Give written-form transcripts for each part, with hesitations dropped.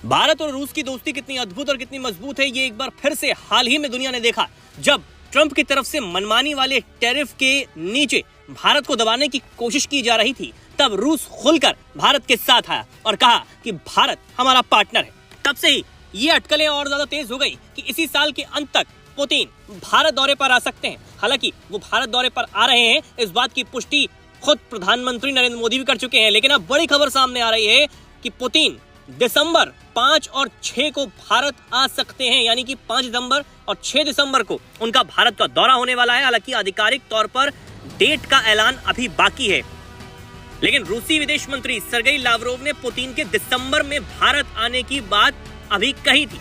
भारत और रूस की दोस्ती कितनी अद्भुत और कितनी मजबूत है, ये एक बार फिर से हाल ही में दुनिया ने देखा, जब ट्रंप की तरफ से मनमानी वाले टैरिफ के नीचे भारत को दबाने की कोशिश की जा रही थी। तब रूस खुलकर भारत के साथ आया और कहा कि भारत हमारा पार्टनर है। तब से ही ये अटकलें और ज्यादा तेज हो गई कि इसी साल के अंत तक पुतिन भारत दौरे पर आ सकते हैं। हालांकि वो भारत दौरे पर आ रहे हैं, इस बात की पुष्टि खुद प्रधानमंत्री नरेंद्र मोदी भी कर चुके हैं। लेकिन अब बड़ी खबर सामने आ रही है कि पुतिन दिसंबर 5 और 6 को भारत आ सकते हैं, यानी कि 5 दिसंबर और 6 दिसंबर को उनका भारत का दौरा होने वाला है। हालांकि आधिकारिक तौर पर डेट का ऐलान अभी बाकी है, लेकिन रूसी विदेश मंत्री सर्गेई लावरोव ने पुतिन के दिसंबर में भारत आने की बात अभी कही थी।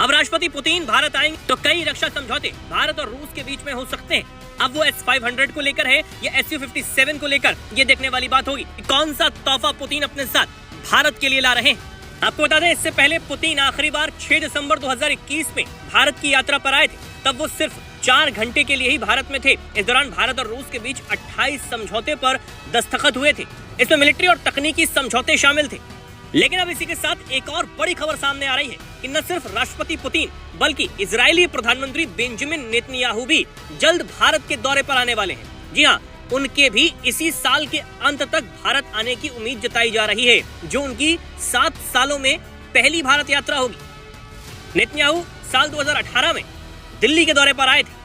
अब राष्ट्रपति पुतिन भारत आएंगे तो कई रक्षा समझौते भारत और रूस के बीच में हो सकते हैं। अब वो S-500 को लेकर है या Su-57 को लेकर, ये देखने वाली बात होगी कि कौन सा तोहफा पुतिन अपने साथ भारत के लिए ला रहे हैं। आपको बता दें, इससे पहले पुतिन आखिरी बार 6 दिसंबर 2021 में भारत की यात्रा पर आए थे। तब वो सिर्फ 4 घंटे के लिए ही भारत में थे। इस दौरान भारत और रूस के बीच 28 समझौते पर दस्तखत हुए थे। इसमें मिलिट्री और तकनीकी समझौते शामिल थे। लेकिन अब इसी के साथ एक और बड़ी खबर सामने आ रही है कि न सिर्फ राष्ट्रपति पुतिन बल्कि इजरायली प्रधानमंत्री बेंजामिन नेतन्याहू भी जल्द भारत के दौरे पर आने वाले हैं। जी हाँ, उनके भी इसी साल के अंत तक भारत आने की उम्मीद जताई जा रही है, जो उनकी 7 सालों में पहली भारत यात्रा होगी। नेतन्याहू साल 2018 में दिल्ली के दौरे पर आए थे।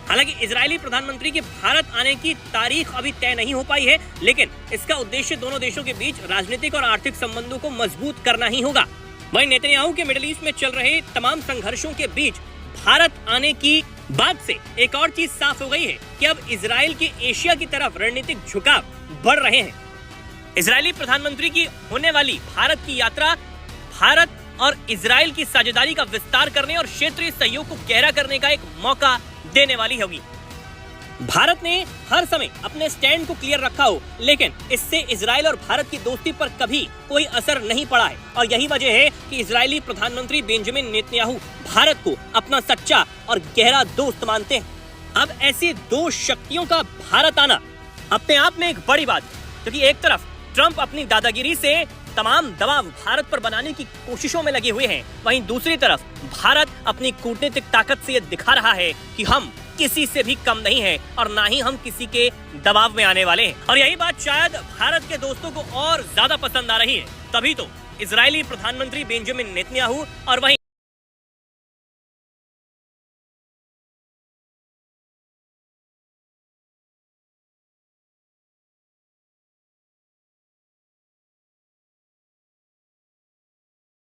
हालांकि इजरायली प्रधानमंत्री के भारत आने की तारीख अभी तय नहीं हो पाई है, लेकिन इसका उद्देश्य दोनों देशों के बीच राजनीतिक और आर्थिक संबंधों को मजबूत करना ही होगा। वहीं नेतन्याहू के मिडिल ईस्ट में चल रहे तमाम संघर्षों के बीच भारत आने की बात से एक और चीज साफ हो गई है कि अब इजराइल के एशिया की तरफ रणनीतिक झुकाव बढ़ रहे हैं। इजरायली प्रधानमंत्री की होने वाली भारत की यात्रा भारत और इजराइल की साझेदारी का विस्तार करने और क्षेत्रीय सहयोग को गहरा करने का एक मौका देने वाली होगी। भारत ने हर समय अपने स्टैंड को क्लियर रखा हो, लेकिन इससे इजराइल और भारत की दोस्ती पर कभी कोई असर नहीं पड़ा है। और यही वजह है कि इजरायली प्रधानमंत्री बेंजामिन नेतन्याहू भारत को अपना सच्चा और गहरा दोस्त मानते हैं। अब ऐसे दो शक्तियों का भारत आना अपने आप में एक बड़ी बात है, क्योंकि एक तरफ ट्रंप अपनी दादागिरी से तमाम दबाव भारत पर बनाने की कोशिशों में लगे हुए हैं, वहीं दूसरी तरफ भारत अपनी कूटनीतिक ताकत से ये दिखा रहा है कि हम किसी से भी कम नहीं है और ना ही हम किसी के दबाव में आने वाले हैं। और यही बात शायद भारत के दोस्तों को और ज्यादा पसंद आ रही है। तभी तो इजरायली प्रधानमंत्री बेंजामिन नेतन्याहू और वहीं